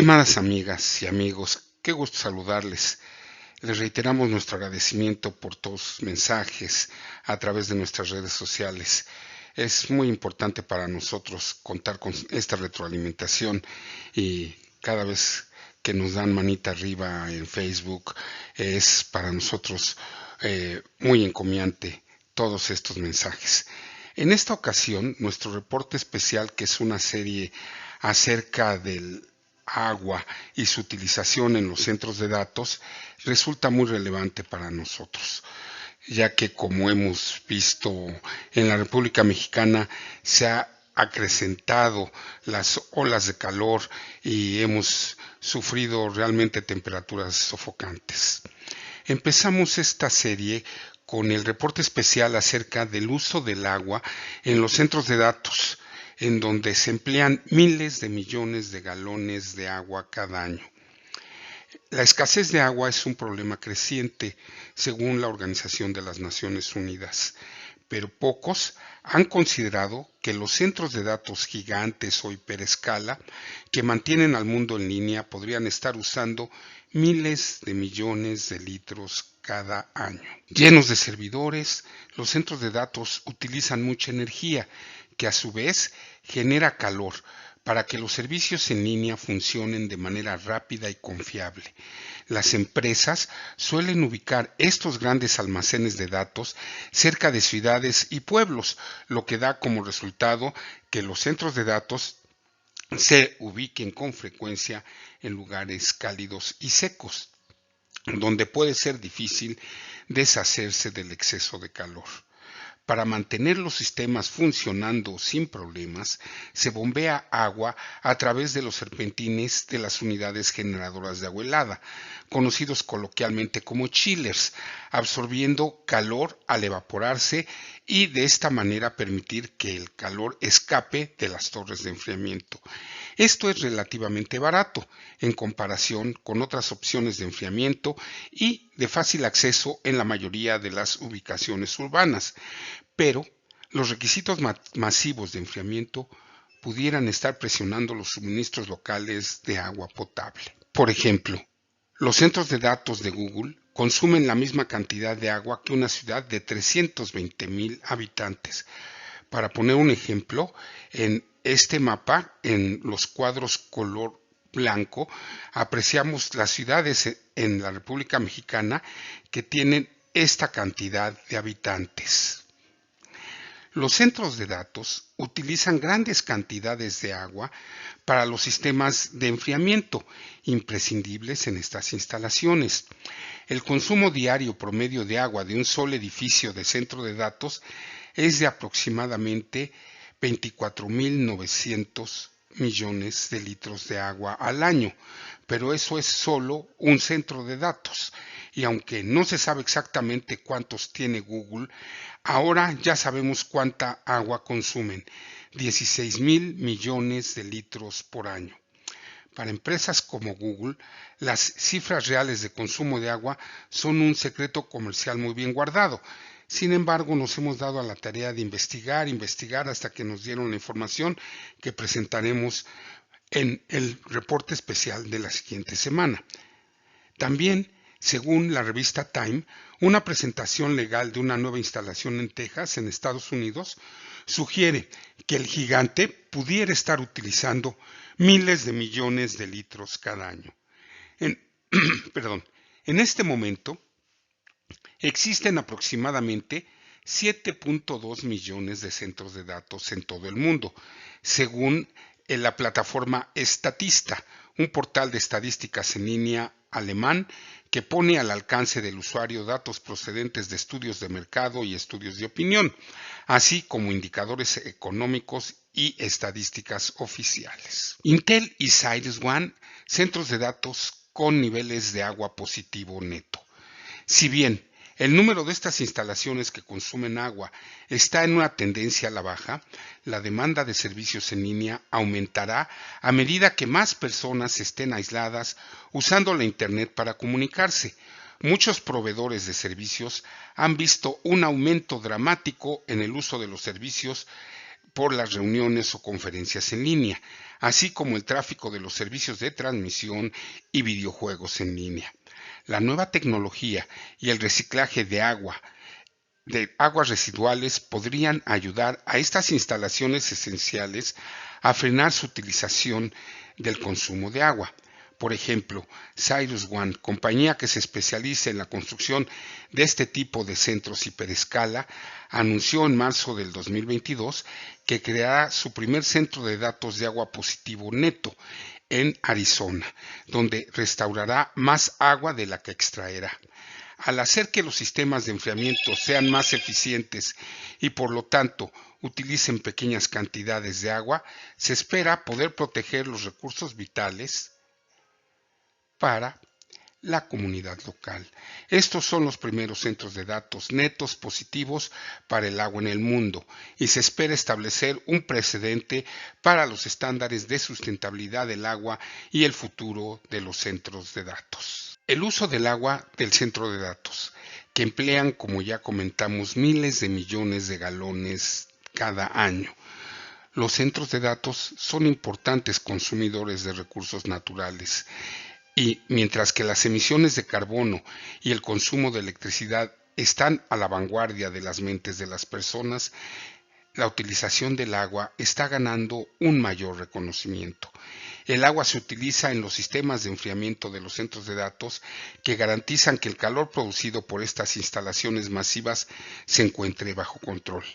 Estimadas amigas y amigos, qué gusto saludarles. Les reiteramos nuestro agradecimiento por todos sus mensajes a través de nuestras redes sociales. Es muy importante para nosotros contar con esta retroalimentación y cada vez que nos dan manita arriba en Facebook es para nosotros muy encomiante todos estos mensajes. En esta ocasión, nuestro reporte especial, que es una serie acerca del agua y su utilización en los centros de datos, resulta muy relevante para nosotros, ya que, como hemos visto en la República Mexicana, se ha acrecentado las olas de calor y hemos sufrido realmente temperaturas sofocantes. Empezamos esta serie con el reporte especial acerca del uso del agua en los centros de datos, en donde se emplean miles de millones de galones de agua cada año. La escasez de agua es un problema creciente, según la Organización de las Naciones Unidas, pero pocos han considerado que los centros de datos gigantes o hiperescala que mantienen al mundo en línea podrían estar usando miles de millones de litros cada año. Llenos de servidores, los centros de datos utilizan mucha energía, que a su vez genera calor para que los servicios en línea funcionen de manera rápida y confiable. Las empresas suelen ubicar estos grandes almacenes de datos cerca de ciudades y pueblos, lo que da como resultado que los centros de datos se ubiquen con frecuencia en lugares cálidos y secos, donde puede ser difícil deshacerse del exceso de calor. Para mantener los sistemas funcionando sin problemas, se bombea agua a través de los serpentines de las unidades generadoras de agua helada, conocidos coloquialmente como chillers, absorbiendo calor al evaporarse y de esta manera permitir que el calor escape de las torres de enfriamiento. Esto es relativamente barato en comparación con otras opciones de enfriamiento y de fácil acceso en la mayoría de las ubicaciones urbanas, pero los requisitos masivos de enfriamiento pudieran estar presionando los suministros locales de agua potable. Por ejemplo, los centros de datos de Google consumen la misma cantidad de agua que una ciudad de 320,000 habitantes. Para poner un ejemplo, en este mapa, en los cuadros color blanco, apreciamos las ciudades en la República Mexicana que tienen esta cantidad de habitantes. Los centros de datos utilizan grandes cantidades de agua para los sistemas de enfriamiento, imprescindibles en estas instalaciones. El consumo diario promedio de agua de un solo edificio de centro de datos es de aproximadamente 24,900 millones de litros de agua al año, pero eso es solo un centro de datos. Y aunque no se sabe exactamente cuántos tiene Google, ahora ya sabemos cuánta agua consumen: 16,000 millones de litros por año. Para empresas como Google, las cifras reales de consumo de agua son un secreto comercial muy bien guardado. Sin embargo, nos hemos dado a la tarea de investigar hasta que nos dieron la información que presentaremos en el reporte especial de la siguiente semana. También, según la revista Time, una presentación legal de una nueva instalación en Texas, en Estados Unidos, sugiere que el gigante pudiera estar utilizando miles de millones de litros cada año. En este momento, existen aproximadamente 7.2 millones de centros de datos en todo el mundo, según la plataforma Statista, un portal de estadísticas en línea alemán que pone al alcance del usuario datos procedentes de estudios de mercado y estudios de opinión, así como indicadores económicos y estadísticas oficiales. Intel y CyrusOne, centros de datos con niveles de agua positivo neto. Si bien el número de estas instalaciones que consumen agua está en una tendencia a la baja, la demanda de servicios en línea aumentará a medida que más personas estén aisladas usando la Internet para comunicarse. Muchos proveedores de servicios han visto un aumento dramático en el uso de los servicios por las reuniones o conferencias en línea, así como el tráfico de los servicios de transmisión y videojuegos en línea. La nueva tecnología y el reciclaje de aguas residuales podrían ayudar a estas instalaciones esenciales a frenar su utilización del consumo de agua. Por ejemplo, CyrusOne, compañía que se especializa en la construcción de este tipo de centros hiperescala, anunció en marzo del 2022 que creará su primer centro de datos de agua positivo neto en Arizona, donde restaurará más agua de la que extraerá. Al hacer que los sistemas de enfriamiento sean más eficientes y por lo tanto utilicen pequeñas cantidades de agua, se espera poder proteger los recursos vitales para la comunidad local. Estos son los primeros centros de datos netos positivos para el agua en el mundo y se espera establecer un precedente para los estándares de sustentabilidad del agua y el futuro de los centros de datos. El uso del agua del centro de datos, que emplean, como ya comentamos, miles de millones de galones cada año. Los centros de datos son importantes consumidores de recursos naturales y mientras que las emisiones de carbono y el consumo de electricidad están a la vanguardia de las mentes de las personas, la utilización del agua está ganando un mayor reconocimiento. El agua se utiliza en los sistemas de enfriamiento de los centros de datos que garantizan que el calor producido por estas instalaciones masivas se encuentre bajo control,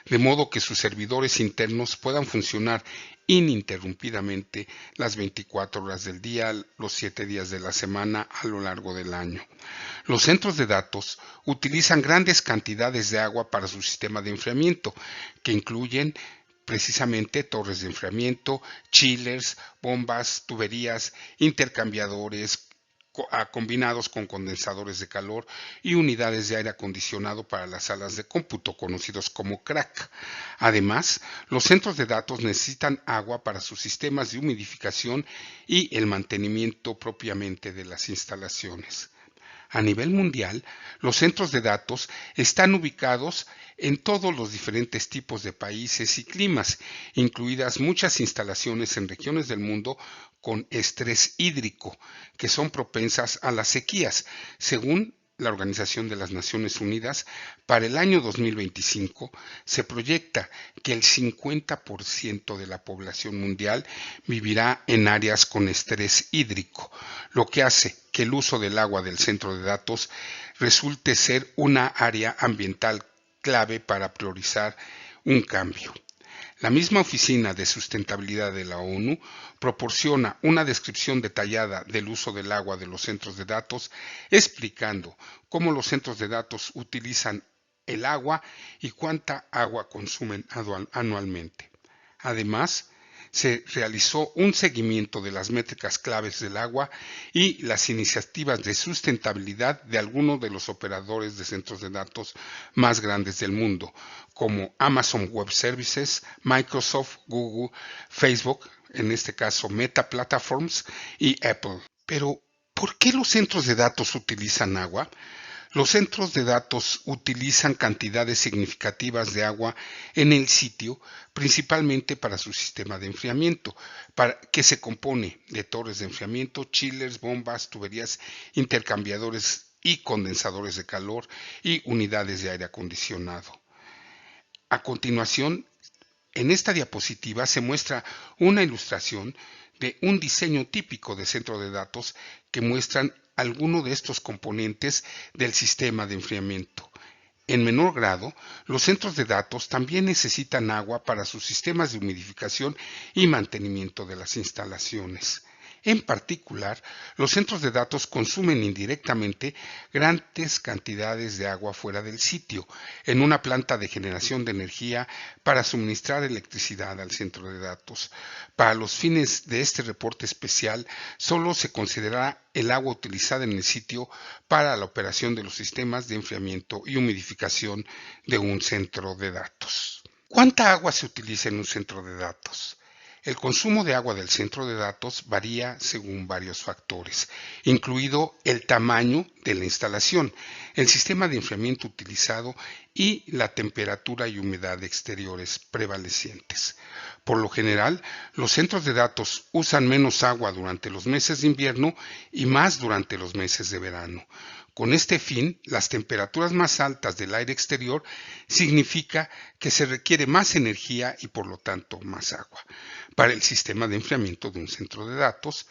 de modo que sus servidores internos puedan funcionar ininterrumpidamente las 24 horas del día, los 7 días de la semana a lo largo del año. Los centros de datos utilizan grandes cantidades de agua para su sistema de enfriamiento, que incluyen precisamente torres de enfriamiento, chillers, bombas, tuberías, intercambiadores, combinados con condensadores de calor y unidades de aire acondicionado para las salas de cómputo, conocidos como CRAC. Además, los centros de datos necesitan agua para sus sistemas de humidificación y el mantenimiento propiamente de las instalaciones. A nivel mundial, los centros de datos están ubicados en todos los diferentes tipos de países y climas, incluidas muchas instalaciones en regiones del mundo con estrés hídrico, que son propensas a las sequías. Según la Organización de las Naciones Unidas, para el año 2025 se proyecta que el 50% de la población mundial vivirá en áreas con estrés hídrico, lo que hace que el uso del agua del centro de datos resulte ser una área ambiental clave para priorizar un cambio. La misma Oficina de Sustentabilidad de la ONU proporciona una descripción detallada del uso del agua de los centros de datos, explicando cómo los centros de datos utilizan el agua y cuánta agua consumen anualmente. Además, se realizó un seguimiento de las métricas claves del agua y las iniciativas de sustentabilidad de algunos de los operadores de centros de datos más grandes del mundo, como Amazon Web Services, Microsoft, Google, Facebook, en este caso Meta Platforms y Apple. Pero, ¿por qué los centros de datos utilizan agua? Los centros de datos utilizan cantidades significativas de agua en el sitio, principalmente para su sistema de enfriamiento, que se compone de torres de enfriamiento, chillers, bombas, tuberías, intercambiadores y condensadores de calor y unidades de aire acondicionado. A continuación, en esta diapositiva se muestra una ilustración de un diseño típico de centro de datos que muestran algunos de estos componentes del sistema de enfriamiento. En menor grado, los centros de datos también necesitan agua para sus sistemas de humidificación y mantenimiento de las instalaciones. En particular, los centros de datos consumen indirectamente grandes cantidades de agua fuera del sitio, en una planta de generación de energía para suministrar electricidad al centro de datos. Para los fines de este reporte especial, solo se considerará el agua utilizada en el sitio para la operación de los sistemas de enfriamiento y humidificación de un centro de datos. ¿Cuánta agua se utiliza en un centro de datos? El consumo de agua del centro de datos varía según varios factores, incluido el tamaño de la instalación, el sistema de enfriamiento utilizado y la temperatura y humedad exteriores prevalecientes. Por lo general, los centros de datos usan menos agua durante los meses de invierno y más durante los meses de verano. Con este fin, las temperaturas más altas del aire exterior significa que se requiere más energía y por lo tanto más agua para el sistema de enfriamiento de un centro de datos,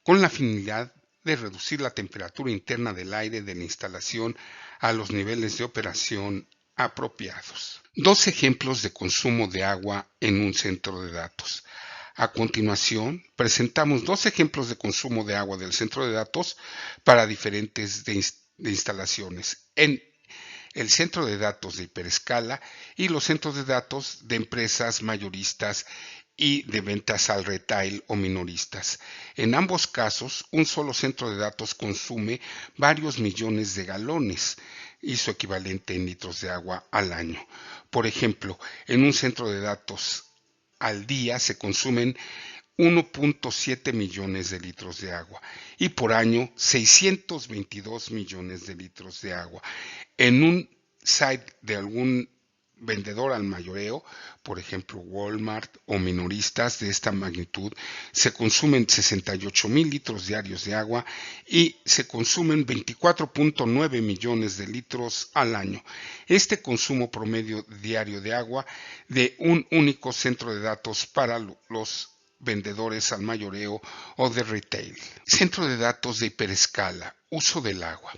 con la finalidad de reducir la temperatura interna del aire de la instalación a los niveles de operación apropiados. Dos ejemplos de consumo de agua en un centro de datos. A continuación, presentamos dos ejemplos de consumo de agua del centro de datos para diferentes de instalaciones en el centro de datos de hiperescala y los centros de datos de empresas mayoristas y de ventas al retail o minoristas. En ambos casos, un solo centro de datos consume varios millones de galones y su equivalente en litros de agua al año. Por ejemplo, en un centro de datos al día se consumen 1.7 millones de litros de agua y por año 622 millones de litros de agua. En un site de algún vendedor al mayoreo, por ejemplo Walmart o minoristas de esta magnitud, se consumen 68,000 litros diarios de agua y se consumen 24.9 millones de litros al año. Este consumo promedio diario de agua de un único centro de datos para los vendedores al mayoreo o de retail. Centro de datos de hiperescala, uso del agua.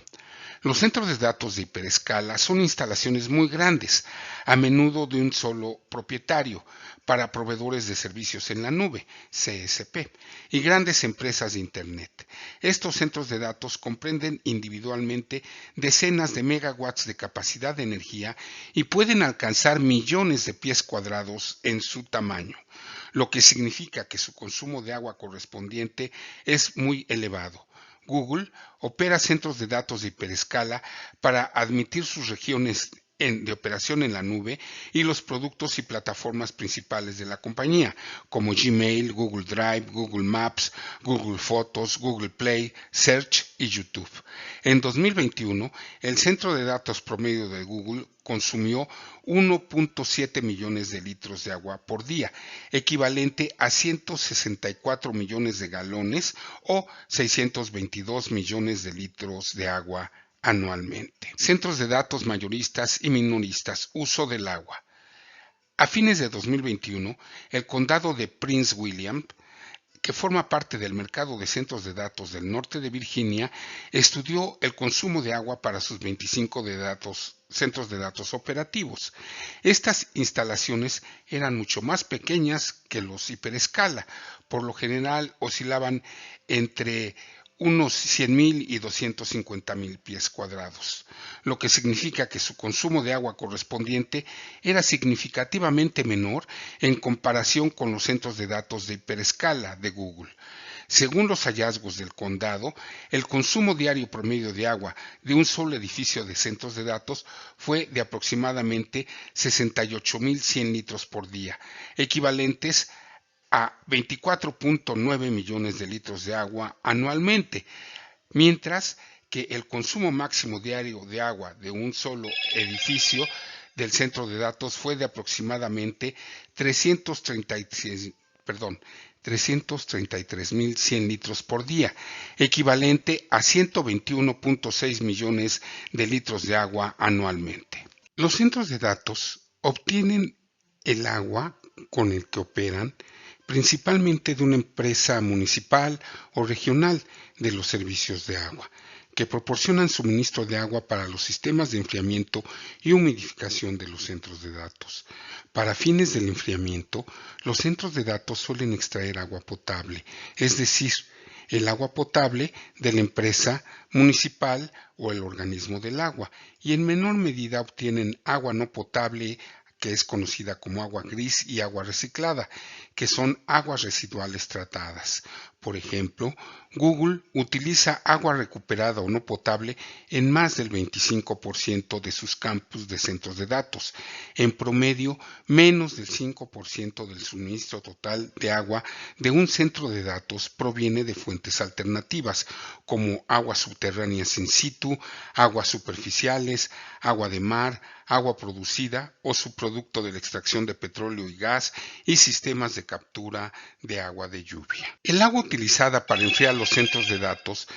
Los centros de datos de hiperescala son instalaciones muy grandes, a menudo de un solo propietario, para proveedores de servicios en la nube, CSP, y grandes empresas de Internet. Estos centros de datos comprenden individualmente decenas de megawatts de capacidad de energía y pueden alcanzar millones de pies cuadrados en su tamaño, lo que significa que su consumo de agua correspondiente es muy elevado. Google opera centros de datos de hiperescala para admitir sus regiones de operación en la nube y los productos y plataformas principales de la compañía, como Gmail, Google Drive, Google Maps, Google Fotos, Google Play, Search y YouTube. En 2021, el centro de datos promedio de Google consumió 1.7 millones de litros de agua por día, equivalente a 164 millones de galones o 622 millones de litros de agua anualmente. Centros de datos mayoristas y minoristas, uso del agua. A fines de 2021, el condado de Prince William, que forma parte del mercado de centros de datos del norte de Virginia, estudió el consumo de agua para sus 25 centros de datos operativos. Estas instalaciones eran mucho más pequeñas que los hiperescala, por lo general oscilaban entre unos 100,000 y 250,000 pies cuadrados, lo que significa que su consumo de agua correspondiente era significativamente menor en comparación con los centros de datos de hiperescala de Google. Según los hallazgos del condado, el consumo diario promedio de agua de un solo edificio de centros de datos fue de aproximadamente 68,100 litros por día, equivalentes a 24.9 millones de litros de agua anualmente, mientras que el consumo máximo diario de agua de un solo edificio del centro de datos fue de aproximadamente 333,100 litros por día, equivalente a 121.6 millones de litros de agua anualmente. Los centros de datos obtienen el agua con el que operan principalmente de una empresa municipal o regional de los servicios de agua, que proporcionan suministro de agua para los sistemas de enfriamiento y humidificación de los centros de datos. Para fines del enfriamiento, los centros de datos suelen extraer agua potable, es decir, el agua potable de la empresa municipal o el organismo del agua, y en menor medida obtienen agua no potable, que es conocida como agua gris y agua reciclada, que son aguas residuales tratadas. Por ejemplo, Google utiliza agua recuperada o no potable en más del 25% de sus campus de centros de datos. En promedio, menos del 5% del suministro total de agua de un centro de datos proviene de fuentes alternativas, como aguas subterráneas in situ, aguas superficiales, agua de mar, agua producida o subproducto de la extracción de petróleo y gas y sistemas de captura de agua de lluvia. El agua utilizada para enfriar los centros de datos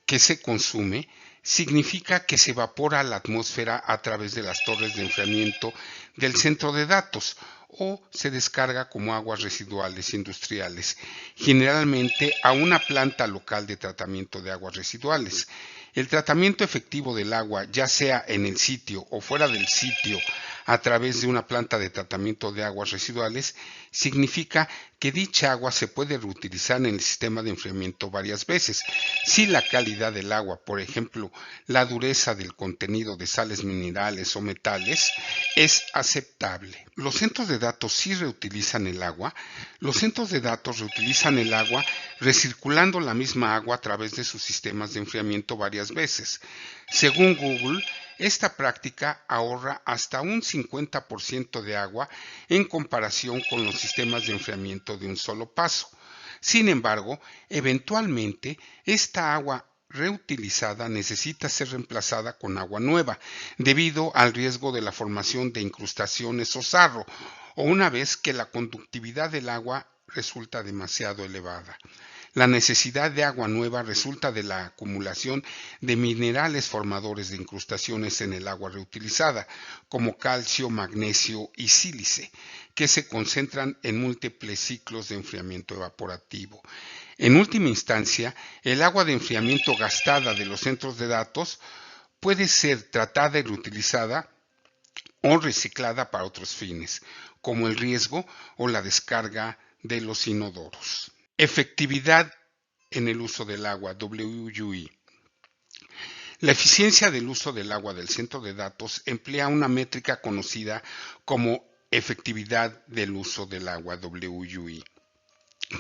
que se consume significa que se evapora a la atmósfera a través de las torres de enfriamiento del centro de datos o se descarga como aguas residuales industriales, generalmente a una planta local de tratamiento de aguas residuales. El tratamiento efectivo del agua, ya sea en el sitio o fuera del sitio, a través de una planta de tratamiento de aguas residuales, significa que dicha agua se puede reutilizar en el sistema de enfriamiento varias veces, si la calidad del agua, por ejemplo, la dureza del contenido de sales minerales o metales, es aceptable. Los centros de datos sí reutilizan el agua. Los centros de datos reutilizan el agua recirculando la misma agua a través de sus sistemas de enfriamiento varias veces. Según Google, esta práctica ahorra hasta un 50% de agua en comparación con los sistemas de enfriamiento de un solo paso. Sin embargo, eventualmente, esta agua reutilizada necesita ser reemplazada con agua nueva, debido al riesgo de la formación de incrustaciones o sarro, o una vez que la conductividad del agua resulta demasiado elevada. La necesidad de agua nueva resulta de la acumulación de minerales formadores de incrustaciones en el agua reutilizada, como calcio, magnesio y sílice, que se concentran en múltiples ciclos de enfriamiento evaporativo. En última instancia, el agua de enfriamiento gastada de los centros de datos puede ser tratada y reutilizada o reciclada para otros fines, como el riego o la descarga de los inodoros. Efectividad en el uso del agua, WUI. La eficiencia del uso del agua del centro de datos emplea una métrica conocida como efectividad del uso del agua, WUI,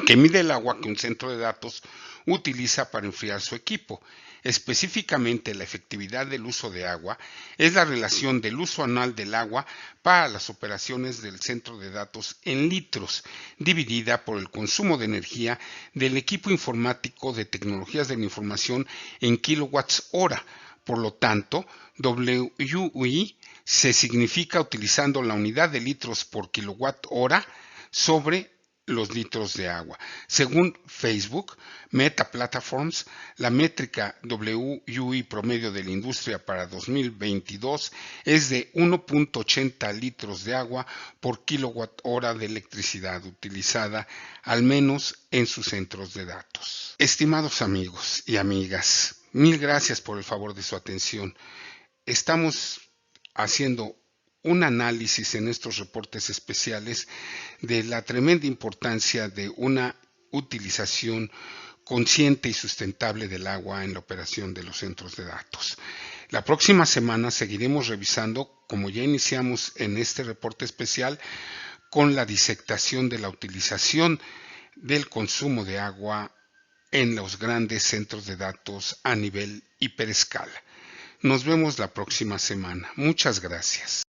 que mide el agua que un centro de datos utiliza para enfriar su equipo. Específicamente, la efectividad del uso de agua es la relación del uso anual del agua para las operaciones del centro de datos en litros, dividida por el consumo de energía del equipo informático de tecnologías de la información en kilowatts hora. Por lo tanto, WUI se significa utilizando la unidad de litros por kilowatt hora sobre los litros de agua. Según Facebook, Meta Platforms, la métrica WUI promedio de la industria para 2022 es de 1.80 litros de agua por kilowatt hora de electricidad utilizada, al menos en sus centros de datos. Estimados amigos y amigas, mil gracias por el favor de su atención. Estamos haciendo un análisis en estos reportes especiales de la tremenda importancia de una utilización consciente y sustentable del agua en la operación de los centros de datos. La próxima semana seguiremos revisando, como ya iniciamos en este reporte especial, con la disectación de la utilización del consumo de agua en los grandes centros de datos a nivel hiperescala. Nos vemos la próxima semana. Muchas gracias.